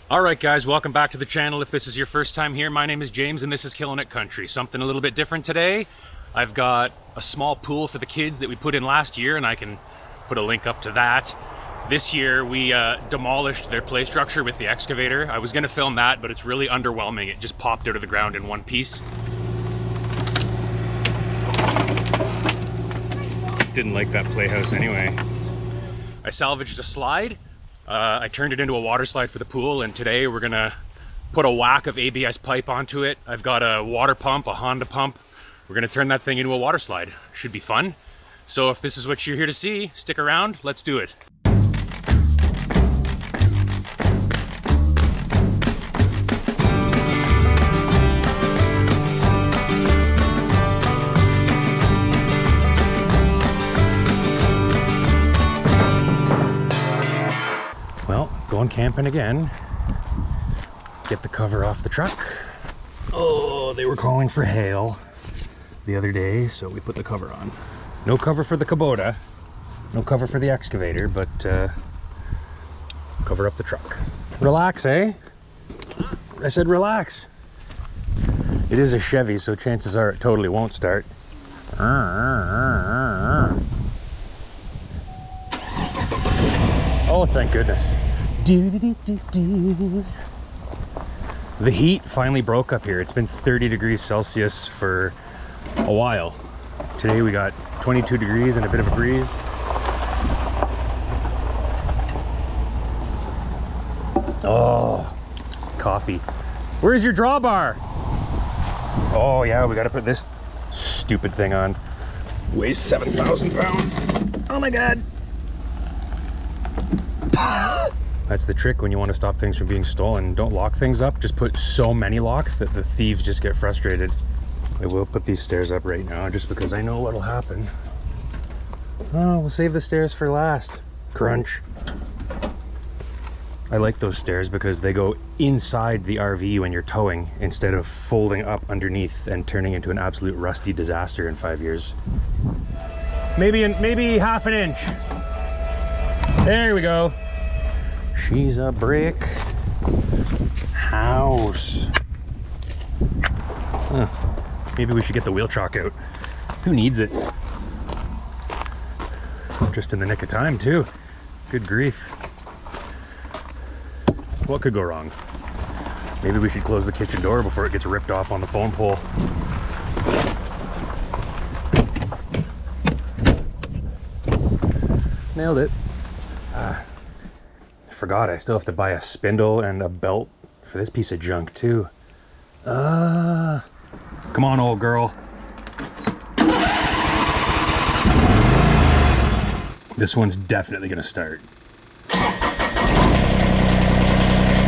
Alright guys, welcome back to the channel. If this is your first time here, my name is James and this is Killin' It Country. Something a little bit different today. I've got a small pool for the kids that we put in last year, and I can put a link up to that. This year we demolished their play structure with the excavator. I was going to film that, but it's really underwhelming. It just popped out of the ground in one piece. Didn't like that playhouse anyway. I salvaged a slide. I turned it into a water slide for the pool, and today we're gonna put a whack of ABS pipe onto it. I've got a water pump, a Honda pump. We're gonna turn that thing into a water slide. Should be fun. So if this is what you're here to see, stick around, let's do it. Going camping again. Get the cover off the truck. Oh, they were calling for hail the other day, so we put the cover on. No cover for the Kubota, no cover for the excavator, but cover up the truck. Relax, eh? I said relax. It is a Chevy, so chances are it totally won't start. Oh, thank goodness. The heat finally broke up here. It's been 30 degrees Celsius for a while. Today we got 22 degrees and a bit of a breeze. Oh, coffee. Where's your drawbar? Oh yeah, we gotta put this stupid thing on. Weighs 7,000 pounds. Oh my God. That's the trick when you want to stop things from being stolen. Don't lock things up, just put so many locks that the thieves just get frustrated. I will put these stairs up right now just because I know what'll happen. Oh, we'll save the stairs for last. Crunch. I like those stairs because they go inside the RV when you're towing instead of folding up underneath and turning into an absolute rusty disaster in 5 years. Maybe half an inch. There we go. She's a brick house. Maybe we should get the wheel chalk out. Who needs it? Just in the nick of time too. Good grief. What could go wrong? Maybe we should close the kitchen door before it gets ripped off on the phone pole. Nailed it. Forgot I still have to buy a spindle and a belt for this piece of junk too. Come on, old girl. This one's definitely gonna start.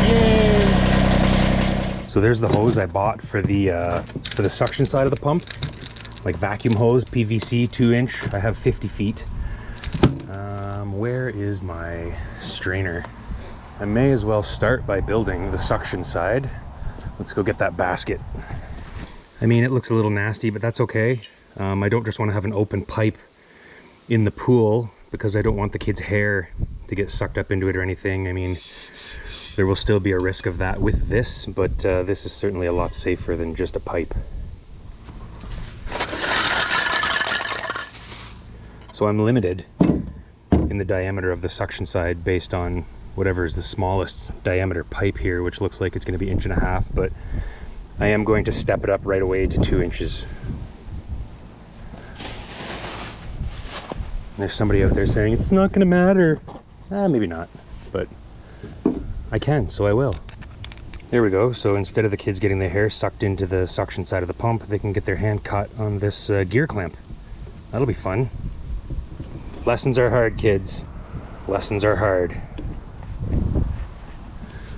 Yay! So there's the hose I bought for the suction side of the pump, like vacuum hose, PVC 2-inch. I have 50 feet. Where is my strainer? I may as well start by building the suction side. Let's go get that basket. I mean, it looks a little nasty, but that's okay. I don't just want to have an open pipe in the pool because I don't want the kids' hair to get sucked up into it or anything. I mean, there will still be a risk of that with this, but this is certainly a lot safer than just a pipe. So I'm limited in the diameter of the suction side based on whatever is the smallest diameter pipe here, which looks like it's going to be 1.5 inches, but I am going to step it up right away to 2 inches. And there's somebody out there saying it's not going to matter. Maybe not, but I can, so I will. There we go. So instead of the kids getting their hair sucked into the suction side of the pump, they can get their hand cut on this gear clamp. That'll be fun. Lessons are hard, kids. Lessons are hard.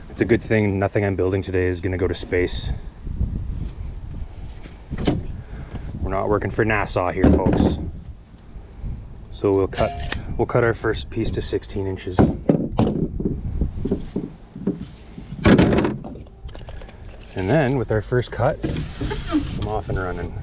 It's a good thing nothing I'm building today is going to go to space. We're not working for NASA here, folks. So we'll cut our first piece to 16 inches. And then with our first cut, I'm off and running.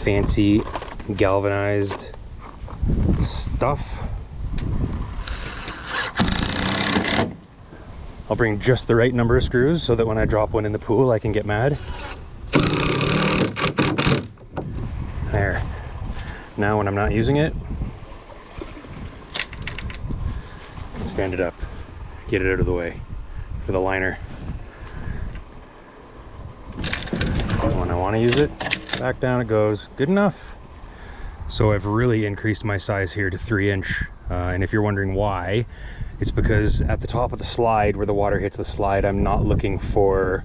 fancy galvanized stuff. I'll bring just the right number of screws so that when I drop one in the pool I can get mad. There. Now when I'm not using it, I can stand it up, get it out of the way for the liner. And when I want to use it, back down it goes. Good enough. So I've really increased my size here to 3-inch, and if you're wondering why, it's because at the top of the slide where the water hits the slide, I'm not looking for,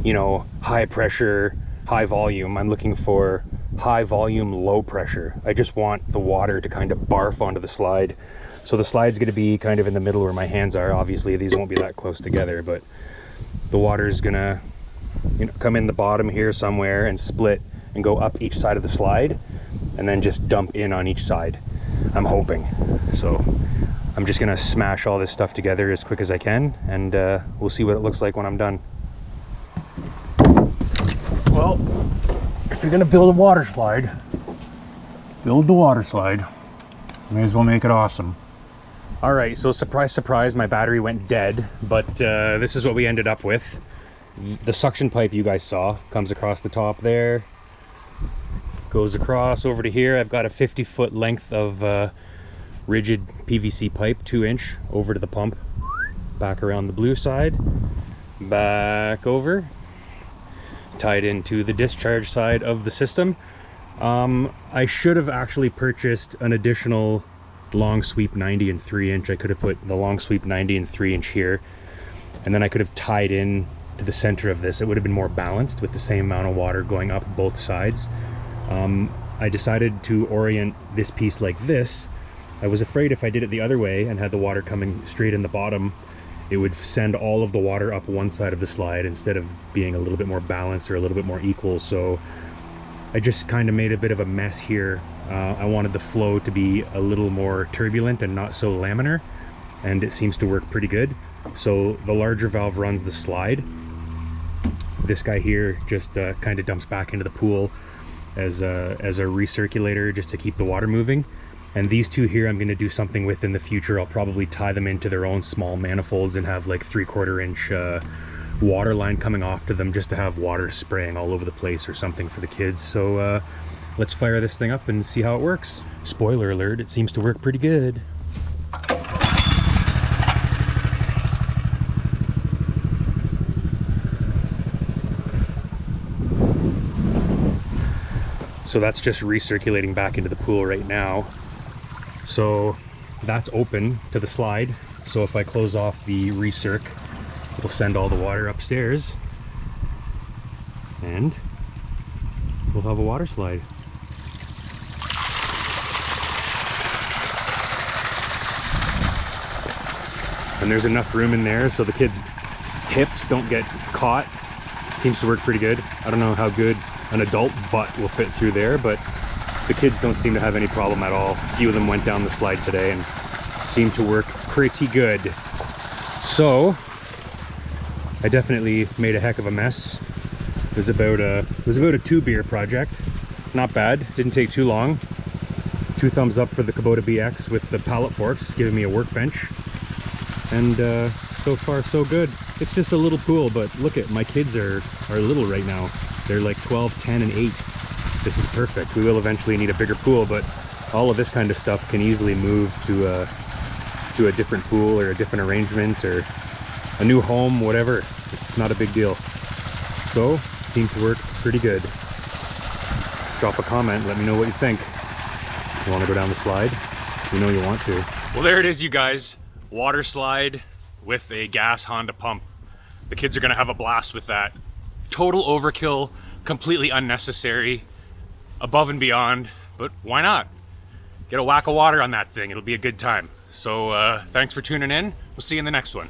you know, high pressure, high volume. I'm looking for high volume, low pressure. I just want the water to kind of barf onto the slide. So the slide's going to be kind of in the middle where my hands are. Obviously these won't be that close together, but the water's gonna, you know, come in the bottom here somewhere and split and go up each side of the slide and then just dump in on each side, I'm hoping. So I'm just gonna smash all this stuff together as quick as I can, and we'll see what it looks like when I'm done. Well, if you're gonna build a water slide, build the water slide. May as well make it awesome. All right, so surprise, surprise, my battery went dead, but this is what we ended up with. The suction pipe you guys saw comes across the top there, goes across over to here. I've got a 50-foot length of rigid PVC pipe, 2-inch, over to the pump, back around the blue side, back over, tied into the discharge side of the system. I should have actually purchased an additional long sweep 90 and 3-inch. I could have put the long sweep 90 and 3-inch here, and then I could have tied in to the center of this. It would have been more balanced with the same amount of water going up both sides. I decided to orient this piece like this. I was afraid if I did it the other way and had the water coming straight in the bottom, it would send all of the water up one side of the slide instead of being a little bit more balanced or a little bit more equal. So I just kind of made a bit of a mess here. I wanted the flow to be a little more turbulent and not so laminar, and it seems to work pretty good. So the larger valve runs the slide. This guy here just kind of dumps back into the pool as a recirculator, just to keep the water moving. And these two here I'm going to do something with in the future. I'll probably tie them into their own small manifolds and have like 3/4 inch water line coming off to them, just to have water spraying all over the place or something for the kids. So let's fire this thing up and see how it works. Spoiler alert, it seems to work pretty good. So that's just recirculating back into the pool right now. So that's open to the slide. So if I close off the recirc, it'll send all the water upstairs and we'll have a water slide. And there's enough room in there so the kids' hips don't get caught. Seems to work pretty good. I don't know how good an adult butt will fit through there, but the kids don't seem to have any problem at all. A few of them went down the slide today and seemed to work pretty good. So I definitely made a heck of a mess. It was about a 2-beer project. Not bad, didn't take too long. 2 thumbs up for the Kubota BX with the pallet forks, giving me a workbench. And so far so good. It's just a little pool, but look at, my kids are little right now. They're like 12, 10, and 8. This is perfect. We will eventually need a bigger pool, but all of this kind of stuff can easily move to a different pool or a different arrangement or a new home, whatever. It's not a big deal. So, seems to work pretty good. Drop a comment, let me know what you think. You want to go down the slide? You know you want to. Well, there it is, you guys. Water slide with a gas Honda pump. The kids are gonna have a blast with that. Total overkill, completely unnecessary, above and beyond, but why not? Get a whack of water on that thing, it'll be a good time. So thanks for tuning in. We'll see you in the next one.